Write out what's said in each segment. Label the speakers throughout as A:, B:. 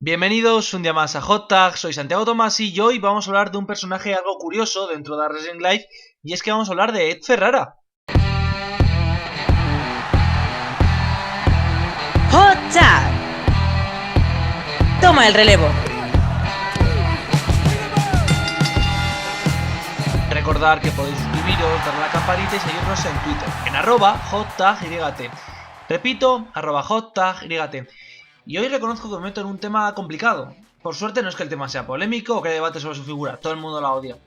A: Bienvenidos un día más a Hot Tag, soy Santiago Tomás y hoy vamos a hablar de un personaje algo curioso dentro de Wrestling Life y es que vamos a hablar de Ed Ferrara.
B: Hot Tag. Toma el relevo.
A: Recordar que podéis suscribiros, darle a la campanita y seguirnos en Twitter, en @HotTagYT. Repito, @HotTagYT. Y hoy reconozco que me meto en un tema complicado. Por suerte no es que el tema sea polémico o que haya debate sobre su figura, todo el mundo la odia.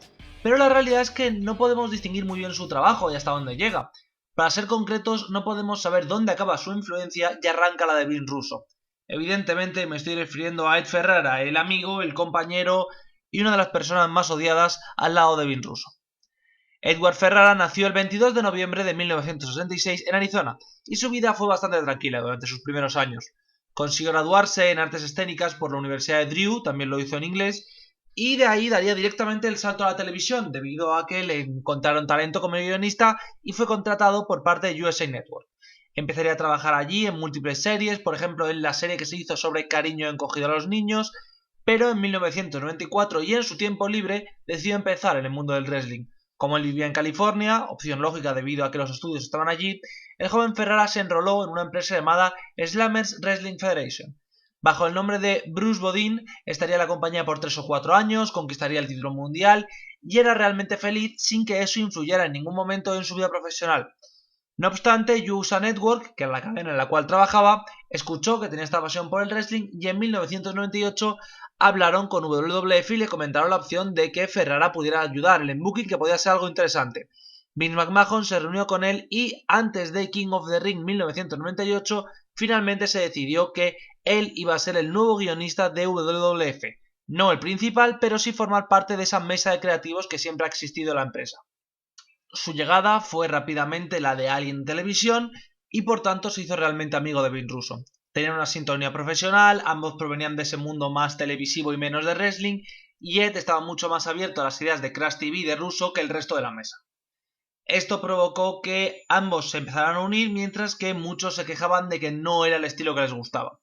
A: Pero la realidad es que no podemos distinguir muy bien su trabajo y hasta dónde llega. Para ser concretos, no podemos saber dónde acaba su influencia y arranca la de Vince Russo. Evidentemente me estoy refiriendo a Ed Ferrara, el amigo, el compañero y una de las personas más odiadas al lado de Vince Russo. Edward Ferrara nació el 22 de noviembre de 1966 en Arizona y su vida fue bastante tranquila durante sus primeros años. Consiguió graduarse en artes escénicas por la Universidad de Drew, también lo hizo en inglés, y de ahí daría directamente el salto a la televisión debido a que le encontraron talento como guionista y fue contratado por parte de USA Network. Empezaría a trabajar allí en múltiples series, por ejemplo en la serie que se hizo sobre cariño encogido a los niños, pero en 1994 y en su tiempo libre decidió empezar en el mundo del wrestling. Como él vivía en California, opción lógica debido a que los estudios estaban allí, el joven Ferrara se enroló en una empresa llamada Slammers Wrestling Federation. Bajo el nombre de Bruce Bodine estaría en la compañía por 3 o 4 años, conquistaría el título mundial y era realmente feliz sin que eso influyera en ningún momento en su vida profesional. No obstante, USA Network, que era la cadena en la cual trabajaba, escuchó que tenía esta pasión por el wrestling y en 1998 hablaron con WWF y le comentaron la opción de que Ferrara pudiera ayudar en booking, que podía ser algo interesante. Vince McMahon se reunió con él y antes de King of the Ring 1998 finalmente se decidió que él iba a ser el nuevo guionista de WWF. No el principal, pero sí formar parte de esa mesa de creativos que siempre ha existido en la empresa. Su llegada fue rápidamente la de Alien Televisión y por tanto se hizo realmente amigo de Vince Russo. Tenían una sintonía profesional, ambos provenían de ese mundo más televisivo y menos de wrestling, y Ed estaba mucho más abierto a las ideas de Crash TV de Russo que el resto de la mesa. Esto provocó que ambos se empezaran a unir mientras que muchos se quejaban de que no era el estilo que les gustaba.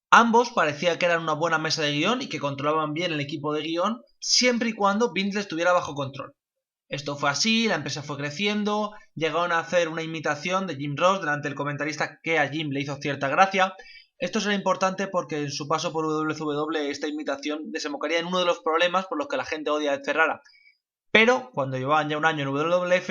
A: Ambos parecía que eran una buena mesa de guión y que controlaban bien el equipo de guión siempre y cuando Vince estuviera bajo control. Esto fue así, la empresa fue creciendo, llegaron a hacer una imitación de Jim Ross delante del comentarista que a Jim le hizo cierta gracia. Esto será importante porque en su paso por WCW esta imitación desembocaría en uno de los problemas por los que la gente odia a Ed Ferrara. Pero cuando llevaban ya un año en WWF,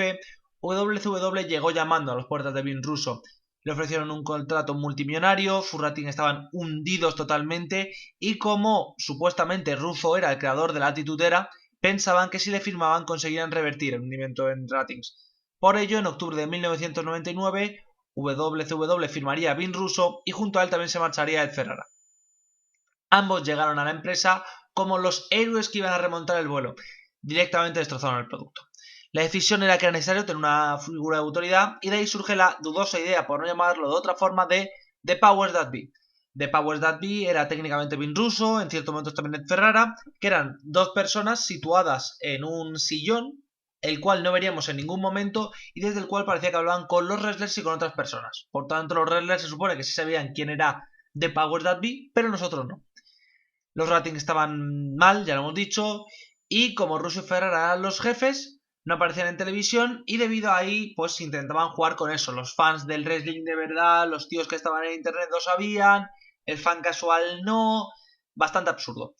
A: WCW llegó llamando a las puertas de Vince Russo. Le ofrecieron un contrato multimillonario, sus ratings estaban hundidos totalmente y como supuestamente Russo era el creador de la Attitude Era, pensaban que si le firmaban conseguirían revertir el hundimiento en ratings. Por ello, en octubre de 1999, WCW firmaría a Vince Russo y junto a él también se marcharía Ed Ferrara. Ambos llegaron a la empresa como los héroes que iban a remontar el vuelo. Directamente destrozaron el producto. La decisión era que era necesario tener una figura de autoridad y de ahí surge la dudosa idea, por no llamarlo de otra forma, de The Powers That Be. The Powers That Be era técnicamente Vince Russo, en ciertos momentos también Ed Ferrara, que eran dos personas situadas en un sillón, el cual no veríamos en ningún momento y desde el cual parecía que hablaban con los wrestlers y con otras personas. Por tanto, los wrestlers se supone que sí sabían quién era The Powers That Be, pero nosotros no. Los ratings estaban mal, ya lo hemos dicho, y como Russo y Ferrara eran los jefes, no aparecían en televisión y debido a ahí pues intentaban jugar con eso. Los fans del wrestling de verdad, los tíos que estaban en internet lo sabían, el fan casual no, bastante absurdo.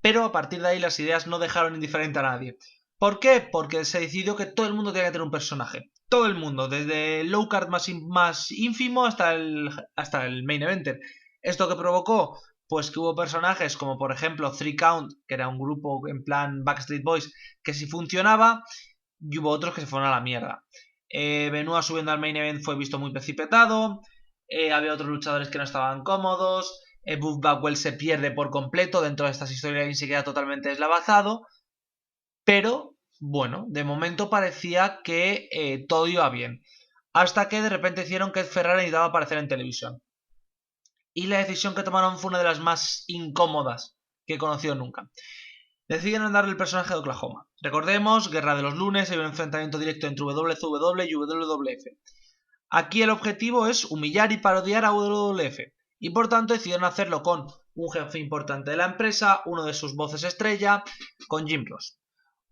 A: Pero a partir de ahí las ideas no dejaron indiferente a nadie. ¿Por qué? Porque se decidió que todo el mundo tenía que tener un personaje. Todo el mundo, desde el low card más ínfimo hasta el main eventer. ¿Esto que provocó? Pues que hubo personajes como por ejemplo 3Count, que era un grupo en plan Backstreet Boys, que sí funcionaba, y hubo otros que se fueron a la mierda. Benoit subiendo al main event fue visto muy precipitado, había otros luchadores que no estaban cómodos, Buff Bagwell se pierde por completo dentro de estas historias y se queda totalmente deslavazado, pero bueno, de momento parecía que todo iba bien, hasta que de repente hicieron que Ed Ferrara necesitaba aparecer en televisión. Y la decisión que tomaron fue una de las más incómodas que he conocido nunca. Decidieron darle el personaje de Oklahoma. Recordemos, Guerra de los Lunes, hay un enfrentamiento directo entre WCW y WWF. Aquí el objetivo es humillar y parodiar a WWF, y por tanto decidieron hacerlo con un jefe importante de la empresa, uno de sus voces estrella, con Jim Ross.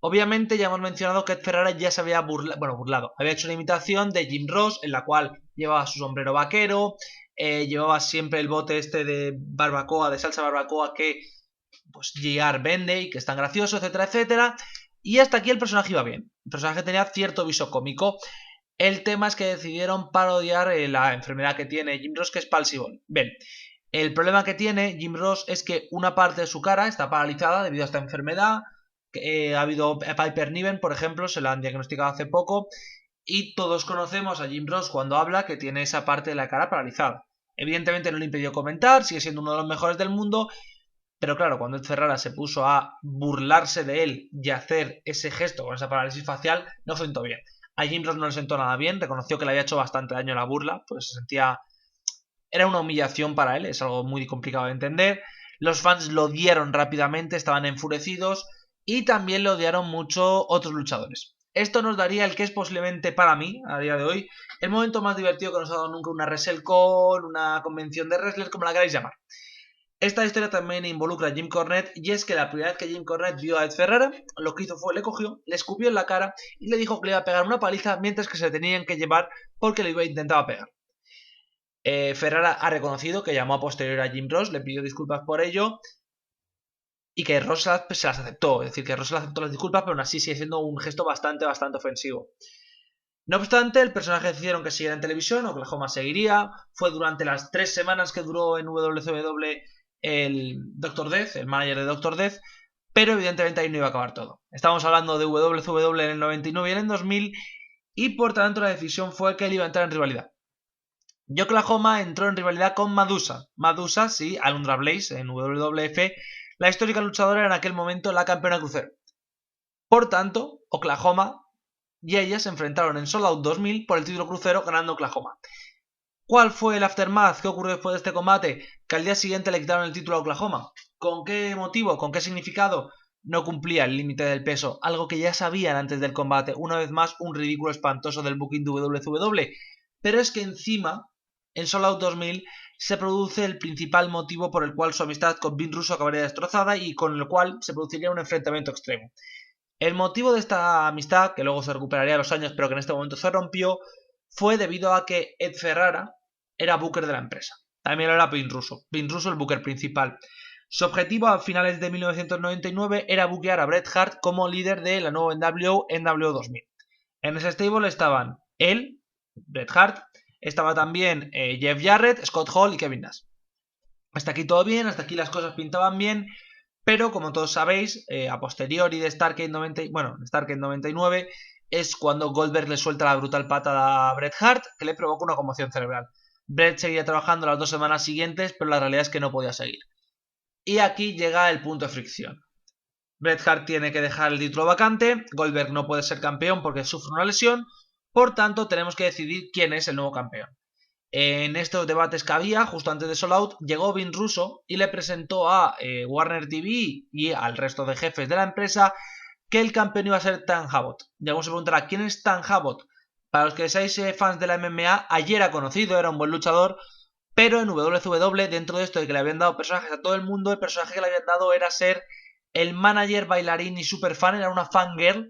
A: Obviamente ya hemos mencionado que Ed Ferrara ya se había burlado. Había hecho una imitación de Jim Ross en la cual llevaba su sombrero vaquero, llevaba siempre el bote este de barbacoa, de salsa barbacoa que pues JR vende y que es tan gracioso, etcétera, etcétera. Y hasta aquí el personaje iba bien. El personaje tenía cierto viso cómico. El tema es que decidieron parodiar la enfermedad que tiene Jim Ross, que es Palsyball. Bien, el problema que tiene Jim Ross es que una parte de su cara está paralizada debido a esta enfermedad. Ha habido Piper Niven, por ejemplo, se la han diagnosticado hace poco. Y todos conocemos a Jim Ross cuando habla que tiene esa parte de la cara paralizada. Evidentemente no le impidió comentar, sigue siendo uno de los mejores del mundo. Pero claro, cuando Ed Ferrara se puso a burlarse de él y a hacer ese gesto con esa parálisis facial, no sentó bien. A Jim Ross no le sentó nada bien, reconoció que le había hecho bastante daño la burla, pues se sentía... Era una humillación para él, es algo muy complicado de entender. Los fans lo odiaron rápidamente, estaban enfurecidos y también lo odiaron mucho otros luchadores. Esto nos daría el que es posiblemente para mí, a día de hoy, el momento más divertido que nos ha dado nunca una WrestleCon, una convención de wrestlers, como la queráis llamar. Esta historia también involucra a Jim Cornette, y es que la primera vez que Jim Cornette vio a Ed Ferrara, lo que hizo fue le cogió, le escupió en la cara y le dijo que le iba a pegar una paliza mientras que se tenían que llevar porque le iba a intentar pegar. Ferrara ha reconocido que llamó a posteriori a Jim Ross, le pidió disculpas por ello y que Ross se las aceptó, es decir, que Ross le aceptó las disculpas, pero aún así sigue siendo un gesto bastante ofensivo. No obstante, el personaje decidieron que siguiera en televisión, Oklahoma seguiría, fue durante las 3 semanas que duró en WCW el Dr. Death, el manager de Dr. Death, pero evidentemente ahí no iba a acabar todo. Estamos hablando de WCW en el 99 y en el 2000, y por tanto la decisión fue que él iba a entrar en rivalidad. Y Oklahoma entró en rivalidad con Madusa. Madusa, sí, Alundra Blaze en WWF, la histórica luchadora era en aquel momento la campeona crucero. Por tanto, Oklahoma y ella se enfrentaron en Sold Out 2000 por el título crucero, ganando Oklahoma. ¿Cuál fue el aftermath? ¿Qué ocurrió después de este combate? Que al día siguiente le quitaron el título a Oklahoma. ¿Con qué motivo? ¿Con qué significado? No cumplía el límite del peso, algo que ya sabían antes del combate. Una vez más, un ridículo espantoso del booking de WCW. Pero es que encima, en Sold Out 2000, se produce el principal motivo por el cual su amistad con Vince Russo acabaría destrozada y con el cual se produciría un enfrentamiento extremo. El motivo de esta amistad, que luego se recuperaría a los años, pero que en este momento se rompió, fue debido a que Ed Ferrara era booker de la empresa. También era Vince Russo el booker principal. Su objetivo a finales de 1999 era buquear a Bret Hart como líder de la nueva NWO 2000. En ese stable estaban él, Bret Hart, estaba también Jeff Jarrett, Scott Hall y Kevin Nash. Hasta aquí todo bien, hasta aquí las cosas pintaban bien, pero como todos sabéis, a posteriori de Starrcade 99 es cuando Goldberg le suelta la brutal patada a Bret Hart, que le provoca una conmoción cerebral. Bret seguía trabajando las 2 semanas siguientes, pero la realidad es que no podía seguir. Y aquí llega el punto de fricción. Bret Hart tiene que dejar el título vacante, Goldberg no puede ser campeón porque sufre una lesión, por tanto tenemos que decidir quién es el nuevo campeón. En estos debates que había, justo antes de Sold Out, llegó Vince Russo y le presentó a Warner TV y al resto de jefes de la empresa que el campeón iba a ser Stan Abbott. Ya vamos a preguntar, ¿quién es Stan Abbott? Para los que seáis fans de la MMA, ayer era conocido, era un buen luchador, pero en WCW, dentro de esto de que le habían dado personajes a todo el mundo, el personaje que le habían dado era ser el manager, bailarín y super fan, era una fangirl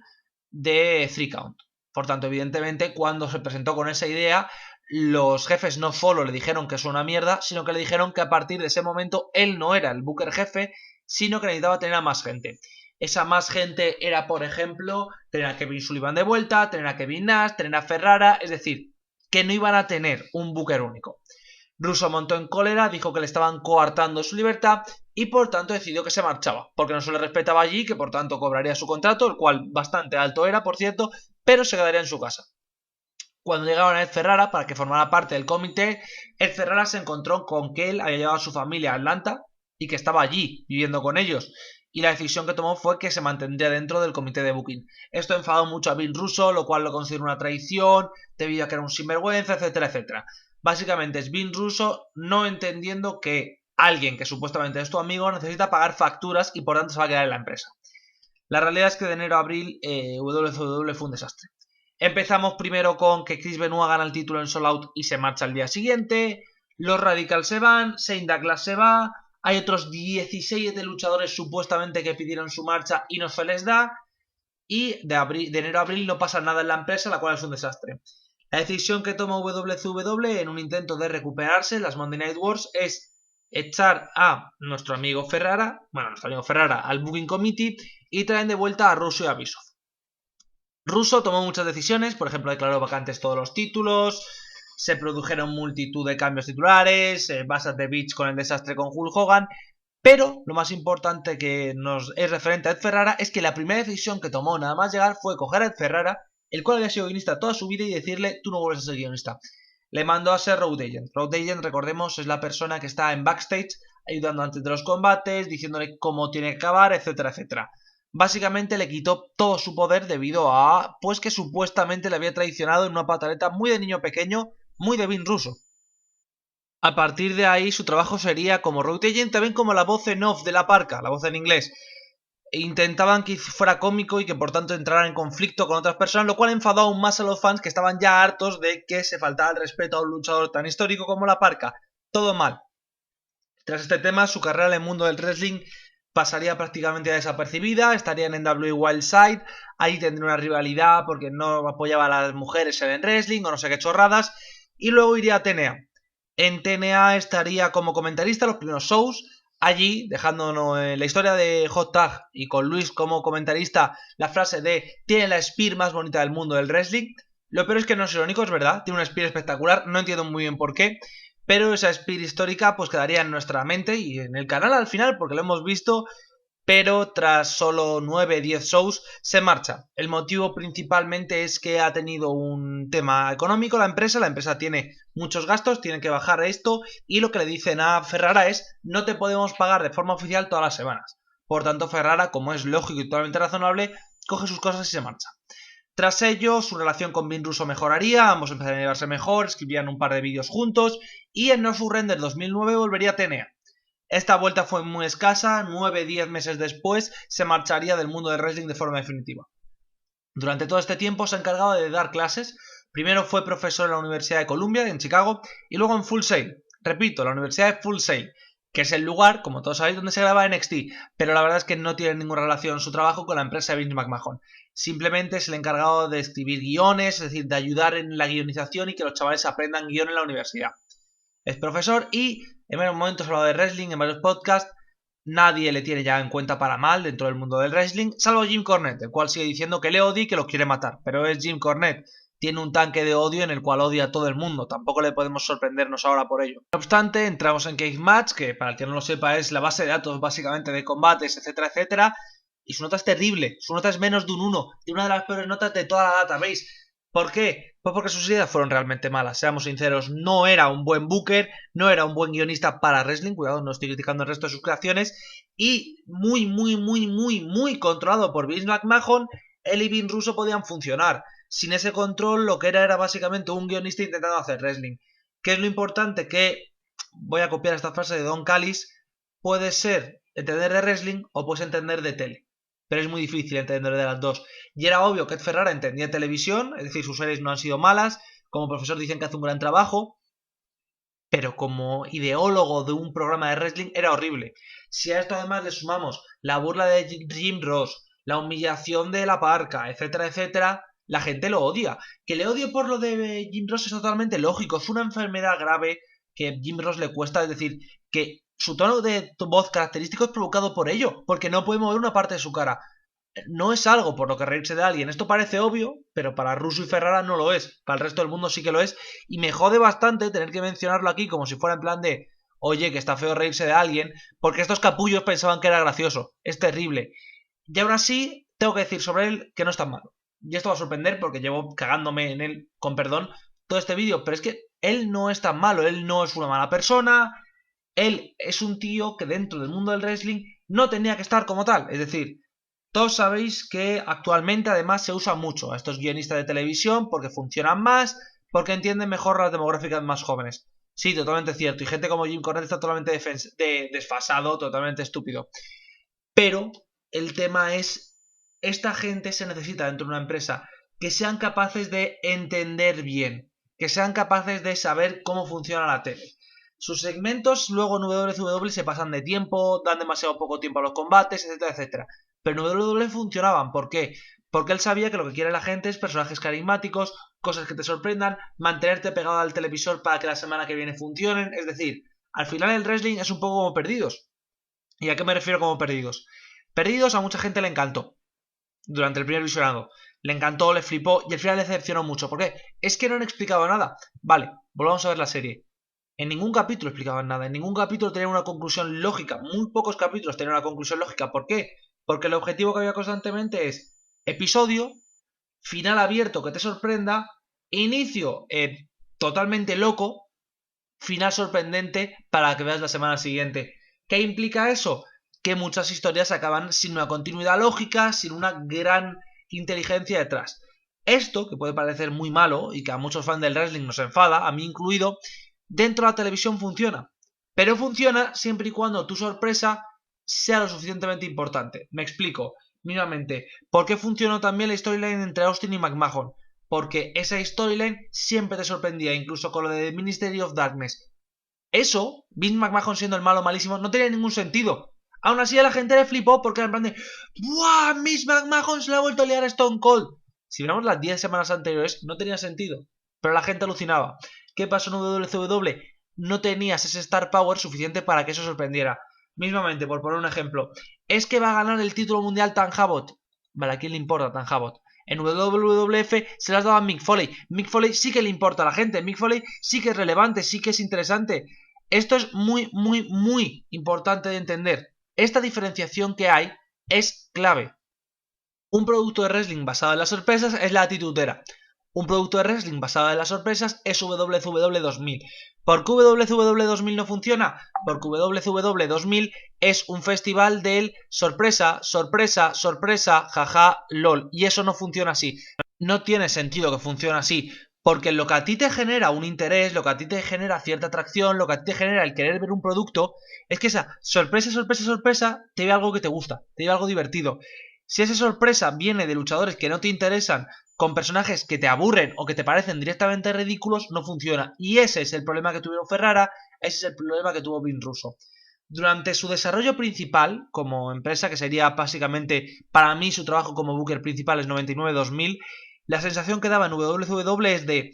A: de 3 Count. Por tanto, evidentemente, cuando se presentó con esa idea, los jefes no solo le dijeron que es una mierda, sino que le dijeron que a partir de ese momento él no era el booker jefe, sino que necesitaba tener a más gente. Esa más gente era, por ejemplo, tener a Kevin Sullivan de vuelta, tener a Kevin Nash, tener a Ferrara, es decir, que no iban a tener un booker único. Russo montó en cólera, dijo que le estaban coartando su libertad y por tanto decidió que se marchaba, porque no se le respetaba allí, que por tanto cobraría su contrato, el cual bastante alto era, por cierto, pero se quedaría en su casa. Cuando llegaron a Ed Ferrara para que formara parte del comité, Ed Ferrara se encontró con que él había llevado a su familia a Atlanta y que estaba allí viviendo con ellos, y la decisión que tomó fue que se mantendría dentro del comité de booking. Esto enfadó mucho a Vince Russo, lo cual lo consideró una traición, debido a que era un sinvergüenza, etcétera, etcétera. Básicamente es Vince Russo no entendiendo que alguien que supuestamente es tu amigo necesita pagar facturas y por tanto se va a quedar en la empresa. La realidad es que de enero a abril WCW fue un desastre. Empezamos primero con que Chris Benoit gana el título en Sold Out y se marcha al día siguiente. Los Radicals se van, Shane Douglas se va, Hay otros 17 luchadores supuestamente que pidieron su marcha y no se les da. Y de enero a abril no pasa nada en la empresa, la cual es un desastre. La decisión que toma WCW en un intento de recuperarse las Monday Night Wars es echar a nuestro amigo Ferrara, al Booking Committee, y traen de vuelta a Russo y a Bischoff. Russo tomó muchas decisiones, por ejemplo declaró vacantes todos los títulos, se produjeron multitud de cambios titulares, Bash the Beach con el desastre con Hulk Hogan, pero lo más importante que nos es referente a Ed Ferrara es que la primera decisión que tomó nada más llegar fue coger a Ed Ferrara, el cual había sido guionista toda su vida, y decirle: tú no vuelves a ser guionista. Le mandó a ser Road Agent. Road Agent, recordemos, es la persona que está en backstage ayudando antes de los combates, diciéndole cómo tiene que acabar, etcétera, etcétera. Básicamente le quitó todo su poder debido a, pues, que supuestamente le había traicionado en una pataleta muy de niño pequeño, muy de Vin Russo. A partir de ahí su trabajo sería como Road Agent, también como la voz en off de la parca, la voz en inglés. Intentaban que fuera cómico y que por tanto entrara en conflicto con otras personas, lo cual enfadó aún más a los fans, que estaban ya hartos de que se faltara el respeto a un luchador tan histórico como la parca. Todo mal. Tras este tema, su carrera en el mundo del wrestling pasaría prácticamente desapercibida, estaría en NWA Wildside, ahí tendría una rivalidad porque no apoyaba a las mujeres en el wrestling o no sé qué chorradas, y luego iría a TNA. En TNA estaría como comentarista los primeros shows, allí dejándonos la historia de Hot Tag y con Luis como comentarista la frase de tiene la spear más bonita del mundo del wrestling. Lo peor es que no es irónico, es verdad, tiene una spear espectacular, no entiendo muy bien por qué, pero esa spear histórica pues quedaría en nuestra mente y en el canal al final porque lo hemos visto, pero tras solo 9-10 shows se marcha. El motivo principalmente es que ha tenido un tema económico la empresa tiene muchos gastos, tiene que bajar esto, y lo que le dicen a Ferrara es: no te podemos pagar de forma oficial todas las semanas. Por tanto, Ferrara, como es lógico y totalmente razonable, coge sus cosas y se marcha. Tras ello, su relación con Vin Russo mejoraría, ambos empezarían a llevarse mejor, escribirían un par de vídeos juntos, y en No Surrender 2009 volvería a TNA. Esta vuelta fue muy escasa, 9-10 meses después se marcharía del mundo del wrestling de forma definitiva. Durante todo este tiempo se ha encargado de dar clases. Primero fue profesor en la Universidad de Columbia, en Chicago, y luego en Full Sail. Repito, la Universidad de Full Sail, que es el lugar, como todos sabéis, donde se graba NXT, pero la verdad es que no tiene ninguna relación su trabajo con la empresa de Vince McMahon. Simplemente es el encargado de escribir guiones, es decir, de ayudar en la guionización y que los chavales aprendan guión en la universidad. Es profesor y en varios momentos ha hablado de wrestling, en varios podcasts. Nadie le tiene ya en cuenta para mal dentro del mundo del wrestling, salvo Jim Cornette, el cual sigue diciendo que le odia y que lo quiere matar. Pero es Jim Cornette, tiene un tanque de odio en el cual odia a todo el mundo, tampoco le podemos sorprendernos ahora por ello. No obstante, entramos en Cage Match, que para el que no lo sepa es la base de datos básicamente de combates, etcétera, etcétera, y su nota es terrible, su nota es menos de un 1, y una de las peores notas de toda la database. ¿Por qué? Pues porque sus ideas fueron realmente malas, seamos sinceros, no era un buen booker, no era un buen guionista para wrestling, cuidado, no estoy criticando el resto de sus creaciones, y muy controlado por Vince McMahon. Él y Vin Russo podían funcionar. Sin ese control, lo que era básicamente un guionista intentando hacer wrestling. ¿Qué es lo importante? Que, voy a copiar esta frase de Don Callis, puedes ser entender de wrestling o puedes entender de tele, pero es muy difícil entender de las dos. Y era obvio que Ed Ferrara entendía televisión, es decir, sus series no han sido malas, como profesor dicen que hace un gran trabajo, pero como ideólogo de un programa de wrestling era horrible. Si a esto además le sumamos la burla de Jim Ross, la humillación de la parca, etcétera, etcétera, la gente lo odia. Que le odie por lo de Jim Ross es totalmente lógico, es una enfermedad grave que Jim Ross le cuesta, es decir, que su tono de voz característico es provocado por ello, porque no puede mover una parte de su cara. No es algo por lo que reírse de alguien. Esto parece obvio, pero para Russo y Ferrara no lo es. Para el resto del mundo sí que lo es. Y me jode bastante tener que mencionarlo aquí como si fuera en plan de: oye, que está feo reírse de alguien, porque estos capullos pensaban que era gracioso. Es terrible. Y aún así, tengo que decir sobre él que no es tan malo. Y esto va a sorprender porque llevo cagándome en él, con perdón, todo este vídeo. Pero es que él no es tan malo. Él no es una mala persona. Él es un tío que dentro del mundo del wrestling no tenía que estar como tal. Es decir, todos sabéis que actualmente además se usa mucho a estos guionistas de televisión porque funcionan más, porque entienden mejor las demográficas más jóvenes. Sí, totalmente cierto. Y gente como Jim Cornette está totalmente desfasado, totalmente estúpido. Pero el tema es, esta gente se necesita dentro de una empresa que sean capaces de entender bien, que sean capaces de saber cómo funciona la tele. Sus segmentos luego en WWE se pasan de tiempo, dan demasiado poco tiempo a los combates, etcétera, etcétera. Pero en WWE funcionaban, ¿por qué? Porque él sabía que lo que quiere la gente es personajes carismáticos, cosas que te sorprendan, mantenerte pegado al televisor para que la semana que viene funcionen. Es decir, al final el wrestling es un poco como Perdidos. ¿Y a qué me refiero como Perdidos? Perdidos a mucha gente le encantó durante el primer visionado. Le encantó, le flipó y al final le decepcionó mucho. ¿Por qué? Es que no han explicado nada. Vale, volvamos a ver la serie. En ningún capítulo explicaban nada, en ningún capítulo tenían una conclusión lógica, muy pocos capítulos tenían una conclusión lógica. ¿Por qué? Porque el objetivo que había constantemente es episodio, final abierto que te sorprenda, inicio totalmente loco, final sorprendente para que veas la semana siguiente. ¿Qué implica eso? Que muchas historias acaban sin una continuidad lógica, sin una gran inteligencia detrás. Esto, que puede parecer muy malo y que a muchos fans del wrestling nos enfada, a mí incluido, dentro de la televisión funciona. Pero funciona siempre y cuando tu sorpresa sea lo suficientemente importante. Me explico, mínimamente. ¿Por qué funcionó también la storyline entre Austin y McMahon? Porque esa storyline siempre te sorprendía, incluso con lo de Ministry of Darkness. Eso, Vince McMahon siendo el malo malísimo, no tenía ningún sentido. Aún así a la gente le flipó porque era en plan de ¡buah! Vince McMahon se le ha vuelto a liar a Stone Cold. Si miramos las 10 semanas anteriores, no tenía sentido. Pero la gente alucinaba. ¿Qué pasó en WCW? No tenías ese star power suficiente para que eso sorprendiera. Mismamente, por poner un ejemplo, es que va a ganar el título mundial Tan Abbott. Vale, ¿a quién le importa Tan Abbott? En WWF se las daba a Mick Foley. Mick Foley sí que le importa a la gente. Mick Foley sí que es relevante, sí que es interesante. Esto es muy, muy, muy importante de entender. Esta diferenciación que hay es clave. Un producto de wrestling basado en las sorpresas es la Attitude. Un producto de wrestling basado en las sorpresas es WCW 2000. ¿Por qué WCW 2000 no funciona? Porque WCW 2000 es un festival del sorpresa, sorpresa, sorpresa, jaja, lol. Y eso no funciona así. No tiene sentido que funcione así. Porque lo que a ti te genera un interés, lo que a ti te genera cierta atracción, lo que a ti te genera el querer ver un producto, es que esa sorpresa, sorpresa, sorpresa, te ve algo que te gusta, te ve algo divertido. Si esa sorpresa viene de luchadores que no te interesan, con personajes que te aburren o que te parecen directamente ridículos, no funciona. Y ese es el problema que tuvieron Ferrara, ese es el problema que tuvo Vince Russo. Durante su desarrollo principal, como empresa, que sería básicamente para mí su trabajo como booker principal es 99-2000, la sensación que daba en WCW es de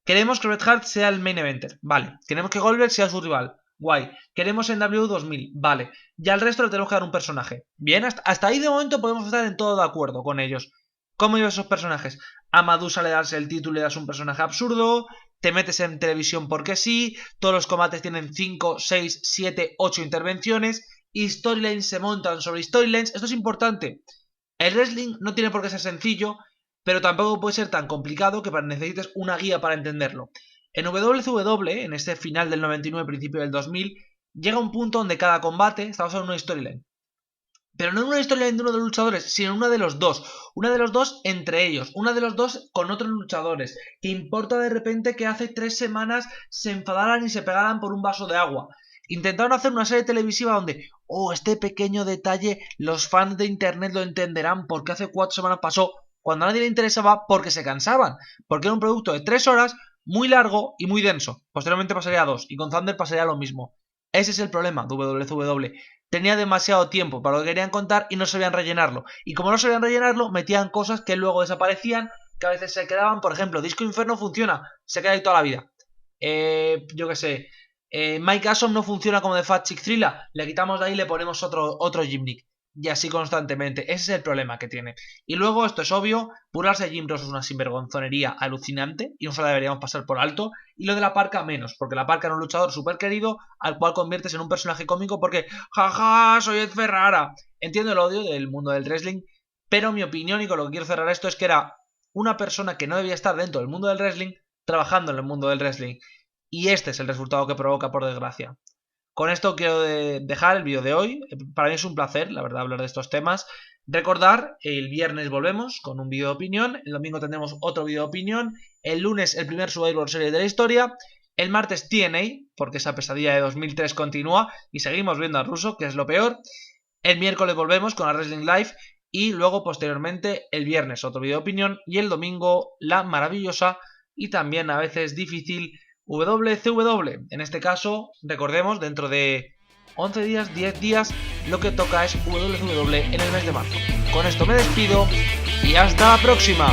A: queremos que Bret Hart sea el main eventer, vale, queremos que Goldberg sea su rival, guay, queremos en W2000, vale, ya el resto le tenemos que dar un personaje. Bien, hasta ahí de momento podemos estar en todo de acuerdo con ellos. ¿Cómo iban esos personajes? A Madusa le das el título y le das un personaje absurdo, te metes en televisión porque sí, todos los combates tienen 5, 6, 7, 8 intervenciones, y storylines se montan sobre storylines. Esto es importante. El wrestling no tiene por qué ser sencillo, pero tampoco puede ser tan complicado que necesites una guía para entenderlo. En WCW, en este final del 99, principio del 2000, llega un punto donde cada combate está basado en una storyline. Pero no en una storyline de uno de los luchadores, sino en una de los dos. Una de los dos entre ellos, una de los dos con otros luchadores. Que importa de repente que hace 3 semanas se enfadaran y se pegaran por un vaso de agua. Intentaron hacer una serie televisiva donde, oh, este pequeño detalle, los fans de internet lo entenderán porque hace 4 semanas pasó, cuando a nadie le interesaba porque se cansaban. Porque era un producto de 3 horas, muy largo y muy denso. Posteriormente pasaría a 2, y con Thunder pasaría lo mismo. Ese es el problema de WCW. Tenía demasiado tiempo para lo que querían contar y no sabían rellenarlo. Y como no sabían rellenarlo, metían cosas que luego desaparecían, que a veces se quedaban. Por ejemplo, Disco Inferno funciona, se queda ahí toda la vida. Yo qué sé. Mike Awesome no funciona como de Fat Chick Thriller. Le quitamos de ahí y le ponemos otro gimmick. Y así constantemente. Ese es el problema que tiene. Y luego, esto es obvio, burlarse de Jim Ross es una sinvergonzonería alucinante y no se la deberíamos pasar por alto. Y lo de la Parca menos, porque la Parca era un luchador súper querido al cual conviertes en un personaje cómico porque jaja, soy Ed Ferrara. Entiendo el odio del mundo del wrestling, pero mi opinión, y con lo que quiero cerrar esto, es que era una persona que no debía estar dentro del mundo del wrestling trabajando en el mundo del wrestling. Y este es el resultado que provoca, por desgracia. Con esto quiero dejar el vídeo de hoy. Para mí es un placer, la verdad, hablar de estos temas. Recordar, el viernes volvemos con un vídeo de opinión. El domingo tendremos otro vídeo de opinión. El lunes el primer Survivor Series de la historia. El martes TNA, porque esa pesadilla de 2003 continúa y seguimos viendo a Russo, que es lo peor. El miércoles volvemos con la Wrestling Live. Y luego, posteriormente, el viernes otro vídeo de opinión. Y el domingo, la maravillosa y también a veces difícil WCW. En este caso, recordemos, dentro de 11 días, 10 días, lo que toca es WCW en el mes de marzo. Con esto me despido y hasta la próxima.